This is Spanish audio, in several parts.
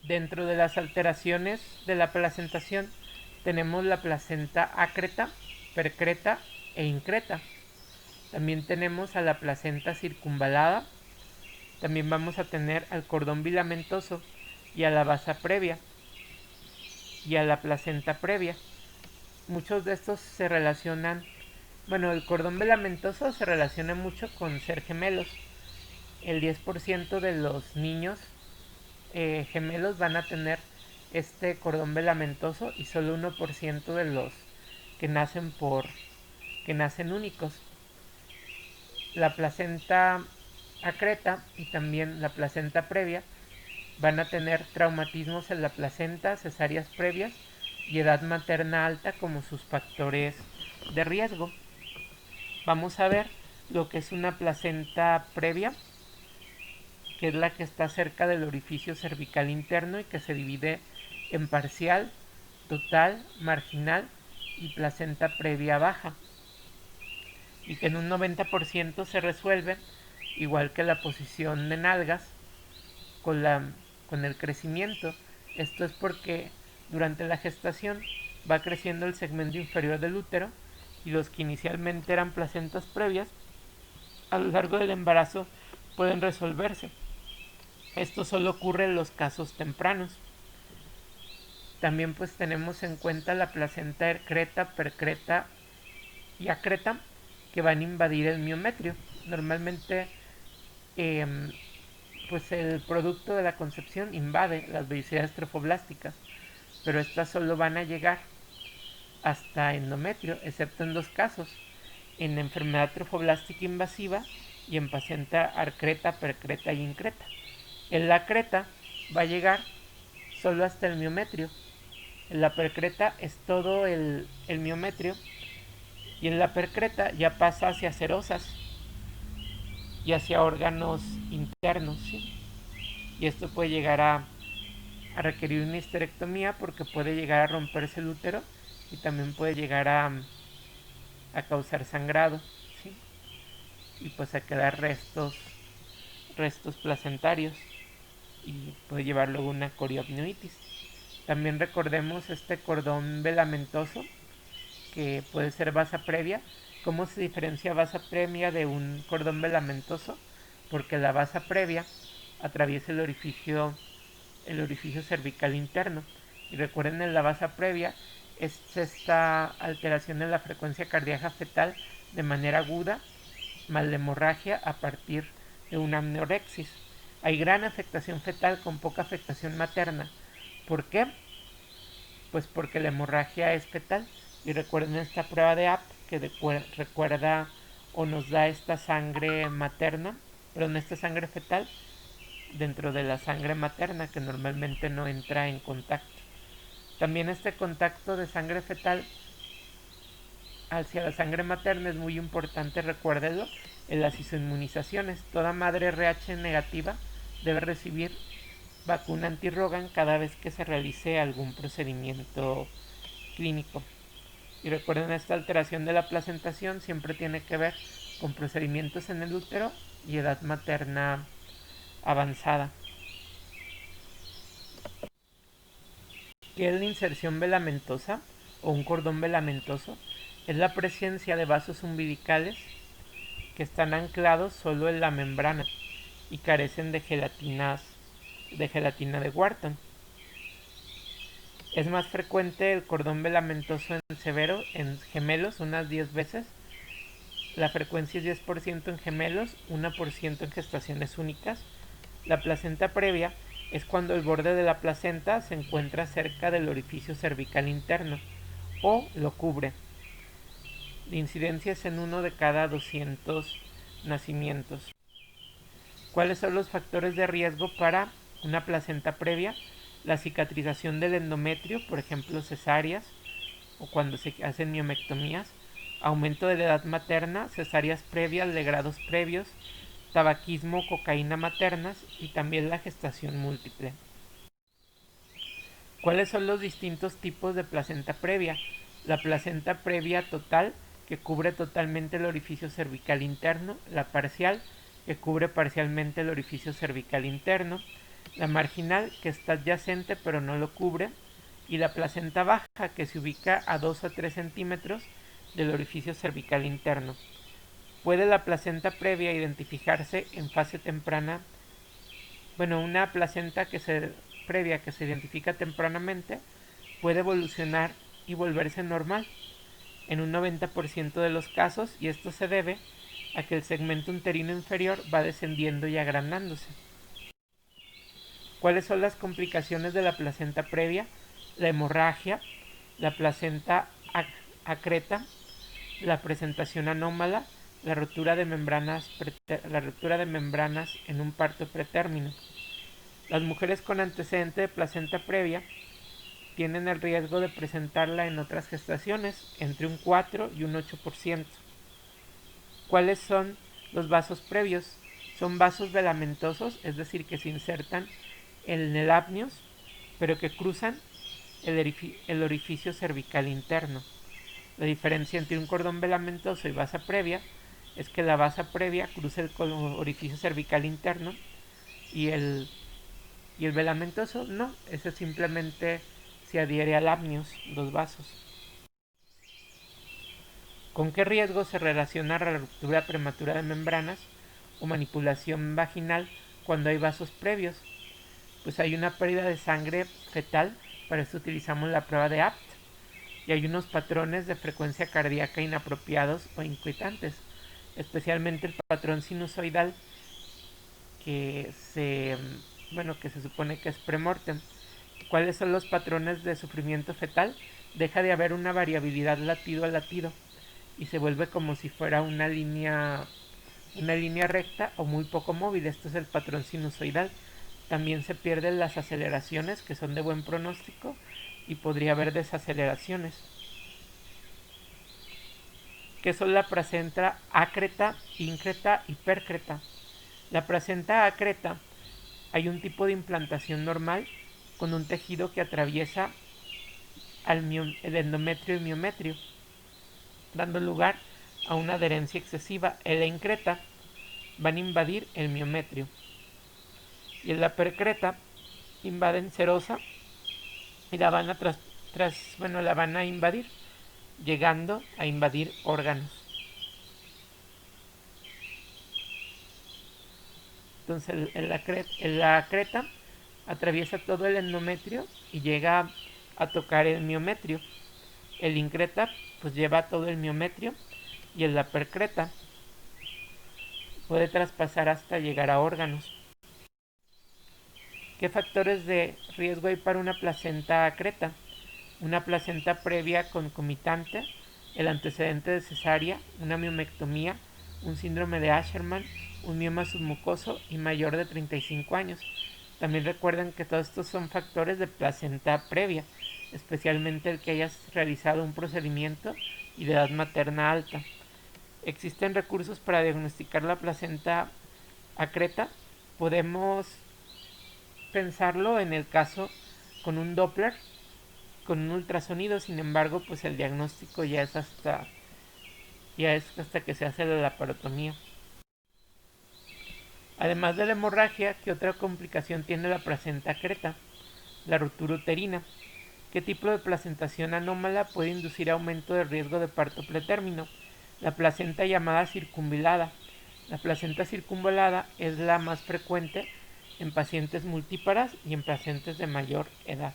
Dentro de las alteraciones de la placentación tenemos la placenta acreta, percreta e increta. También tenemos a la placenta circunvalada. También vamos a tener al cordón filamentoso y a la basa previa y a la placenta previa. Muchos de estos se relacionan, bueno, el cordón filamentoso se relaciona mucho con ser gemelos. El 10% de los niños gemelos van a tener este cordón filamentoso y solo 1% de los que nacen que nacen únicos. La placenta acreta y también la placenta previa van a tener traumatismos en la placenta, cesáreas previas y edad materna alta como sus factores de riesgo. Vamos a ver lo que es una placenta previa, que es la que está cerca del orificio cervical interno y que se divide en parcial, total, marginal y placenta previa baja, y que en un 90% se resuelve, igual que la posición de nalgas, con, con el crecimiento. Esto es porque durante la gestación va creciendo el segmento inferior del útero y los que inicialmente eran placentas previas a lo largo del embarazo pueden resolverse. Esto solo ocurre en los casos tempranos. También pues tenemos en cuenta la placenta excreta, percreta y acreta, que van a invadir el miometrio. Normalmente eh, pues el producto de la concepción invade las vesicidades trofoblásticas, pero estas solo van a llegar hasta endometrio, excepto en dos casos: en enfermedad trofoblástica invasiva y en paciente arcreta, percreta y increta. En la creta va a llegar solo hasta el miometrio. En la percreta es todo el miometrio, y en la percreta ya pasa hacia cerosas y hacia órganos internos, ¿sí? Y esto puede llegar a requerir una histerectomía porque puede llegar a romperse el útero y también puede llegar a causar sangrado, ¿sí? Y pues a quedar restos placentarios y puede llevar luego una coriopneitis. También recordemos este cordón velamentoso, que puede ser vasa previa. ¿Cómo se diferencia vasa previa de un cordón velamentoso? Porque la vasa previa atraviesa el orificio cervical interno. Y recuerden, en la vasa previa es esta alteración en la frecuencia cardíaca fetal de manera aguda, mal de hemorragia a partir de una amniorexis. Hay gran afectación fetal con poca afectación materna. ¿Por qué? Pues porque la hemorragia es fetal. Y recuerden esta prueba de AP que recuerda o nos da esta sangre materna, perdón, esta sangre fetal dentro de la sangre materna, que normalmente no entra en contacto. También este contacto de sangre fetal hacia la sangre materna es muy importante, recuérdenlo, en las isoinmunizaciones. Toda madre RH negativa debe recibir vacuna antirrogan cada vez que se realice algún procedimiento clínico. Y recuerden, esta alteración de la placentación siempre tiene que ver con procedimientos en el útero y edad materna avanzada. ¿Qué es la inserción velamentosa o un cordón velamentoso? Es la presencia de vasos umbilicales que están anclados solo en la membrana y carecen de gelatina de Wharton. Es más frecuente el cordón velamentoso en gemelos, unas 10 veces. La frecuencia es 10% en gemelos, 1% en gestaciones únicas. La placenta previa es cuando el borde de la placenta se encuentra cerca del orificio cervical interno o lo cubre. La incidencia es en 1 de cada 200 nacimientos. ¿Cuáles son los factores de riesgo para una placenta previa? La cicatrización del endometrio, por ejemplo cesáreas o cuando se hacen miomectomías, aumento de la edad materna, cesáreas previas de grados previos, tabaquismo, cocaína maternas y también la gestación múltiple. ¿Cuáles son los distintos tipos de placenta previa? La placenta previa total, que cubre totalmente el orificio cervical interno; la parcial, que cubre parcialmente el orificio cervical interno; la marginal, que está adyacente pero no lo cubre, y la placenta baja, que se ubica a 2 a 3 centímetros del orificio cervical interno. ¿Puede la placenta previa identificarse en fase temprana? Bueno, una placenta previa que se identifica tempranamente puede evolucionar y volverse normal en un 90% de los casos, y esto se debe a que el segmento uterino inferior va descendiendo y agrandándose. ¿Cuáles son las complicaciones de la placenta previa? La hemorragia, la placenta acreta, la presentación anómala, la rotura de membranas en un parto pretérmino. Las mujeres con antecedente de placenta previa tienen el riesgo de presentarla en otras gestaciones, entre un 4 y un 8%. ¿Cuáles son los vasos previos? Son vasos velamentosos, es decir, que se insertan en el apnios, pero que cruzan el orificio cervical interno. La diferencia entre un cordón velamentoso y vasa previa es que la vasa previa cruza el orificio cervical interno y el velamentoso no, ese simplemente se adhiere al apnios, los vasos. ¿Con qué riesgo se relaciona la ruptura prematura de membranas o manipulación vaginal cuando hay vasos previos? Pues hay una pérdida de sangre fetal, para esto utilizamos la prueba de APT, y hay unos patrones de frecuencia cardíaca inapropiados o inquietantes, especialmente el patrón sinusoidal que se supone que es premortem. ¿Cuáles son los patrones de sufrimiento fetal? Deja de haber una variabilidad latido a latido y se vuelve como si fuera una línea recta o muy poco móvil. Esto es el patrón sinusoidal. También se pierden las aceleraciones, que son de buen pronóstico, y podría haber desaceleraciones. ¿Qué son la placenta acreta, íncreta y percreta? La placenta acreta, hay un tipo de implantación normal con un tejido que atraviesa el endometrio y miometrio, dando lugar a una adherencia excesiva. En la increta van a invadir el miometrio, y en la percreta invaden serosa y la van a invadir, llegando a invadir órganos. Entonces la creta atraviesa todo el endometrio y llega a tocar el miometrio. El increta pues lleva todo el miometrio, y en la percreta puede traspasar hasta llegar a órganos. ¿Qué factores de riesgo hay para una placenta acreta? Una placenta previa concomitante, el antecedente de cesárea, una miomectomía, un síndrome de Asherman, un mioma submucoso y mayor de 35 años. También recuerden que todos estos son factores de placenta previa, especialmente el que hayas realizado un procedimiento y de edad materna alta. Existen recursos para diagnosticar la placenta acreta. Podemos pensarlo en el caso con un Doppler, con un ultrasonido. Sin embargo, pues el diagnóstico ya es hasta que se hace la laparotomía. Además de la hemorragia, ¿qué otra complicación tiene la placenta acreta? La ruptura uterina. ¿Qué tipo de placentación anómala puede inducir aumento de riesgo de parto pretérmino? La placenta llamada circunvalada. La placenta circunvalada es la más frecuente en pacientes multíparas y en pacientes de mayor edad.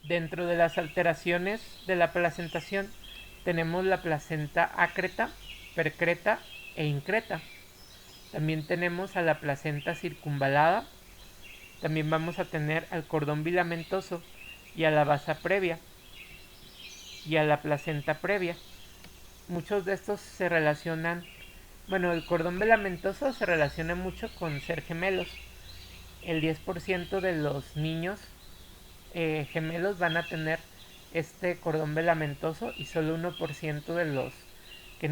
Dentro de las alteraciones de la placentación tenemos la placenta acreta, percreta e increta. También tenemos a la placenta circunvalada. También vamos a tener al cordón filamentoso y a la vasa previa y a la placenta previa. Muchos de estos se relacionan, el cordón filamentoso se relaciona mucho con ser gemelos. El 10% de los niños gemelos van a tener este cordón filamentoso, y solo 1% de los que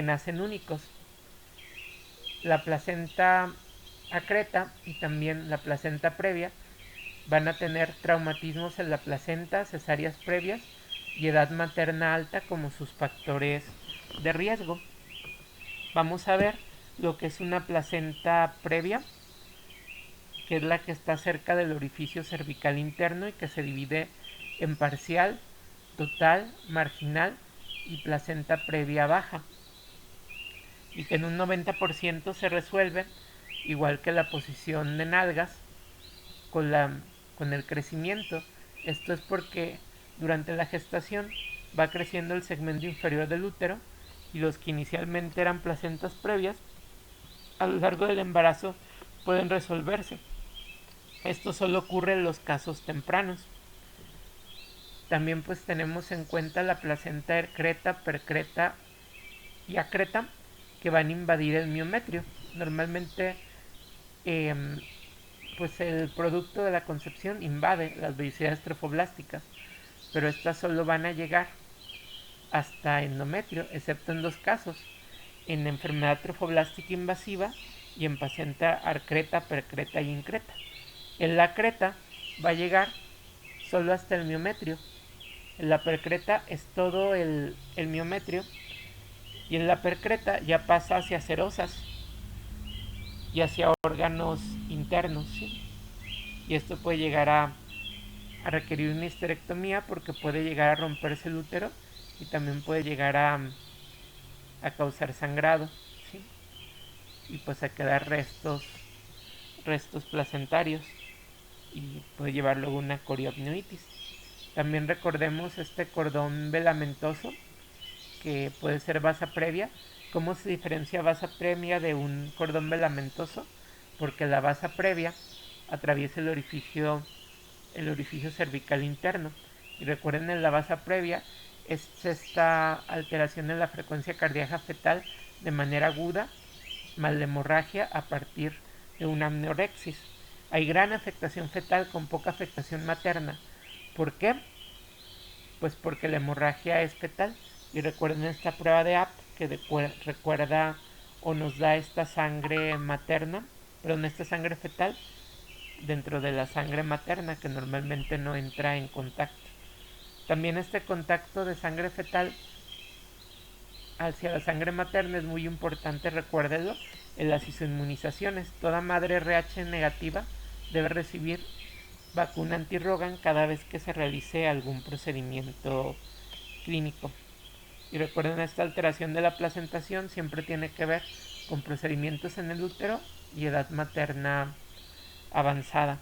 nacen únicos. La placenta acreta y también la placenta previa van a tener traumatismos en la placenta, cesáreas previas y edad materna alta como sus factores de riesgo. Vamos a ver lo que es una placenta previa, que es la que está cerca del orificio cervical interno y que se divide en parcial, total, marginal y placenta previa baja, y que en un 90% se resuelve, igual que la posición de nalgas, con, con el crecimiento. Esto es porque durante la gestación va creciendo el segmento inferior del útero y los que inicialmente eran placentas previas, a lo largo del embarazo pueden resolverse. Esto solo ocurre en los casos tempranos. También pues tenemos en cuenta la placenta excreta, percreta y acreta, que van a invadir el miometrio. Normalmente eh, pues el producto de la concepción invade las vellosidades trofoblásticas, pero estas solo van a llegar hasta endometrio, excepto en dos casos: en enfermedad trofoblástica invasiva y en placenta arcreta, percreta y increta. En la creta va a llegar solo hasta el miometrio. En la percreta es todo el miometrio, y en la percreta ya pasa hacia cerosas y hacia órganos internos, ¿sí? Y esto puede llegar a requerir una histerectomía porque puede llegar a romperse el útero y también puede llegar a causar sangrado, ¿sí? Y pues a quedar restos placentarios y puede llevar luego una coriopnitis. También recordemos este cordón velamentoso, que puede ser vasa previa. ¿Cómo se diferencia vasa previa de un cordón velamentoso? Porque la vasa previa atraviesa el orificio cervical interno. Y recuerden, en la vasa previa es esta alteración en la frecuencia cardíaca fetal de manera aguda, más la hemorragia a partir de una amniorexis. Hay gran afectación fetal con poca afectación materna. ¿Por qué? Pues porque la hemorragia es fetal. Y recuerden esta prueba de app que recuerda o nos da esta sangre materna, perdón, esta sangre fetal dentro de la sangre materna, que normalmente no entra en contacto. También este contacto de sangre fetal hacia la sangre materna es muy importante, recuérdenlo, en las isoinmunizaciones. Toda madre RH negativa debe recibir vacuna anti-Rogan cada vez que se realice algún procedimiento clínico. Y recuerden, esta alteración de la placentación siempre tiene que ver con procedimientos en el útero y edad materna avanzada.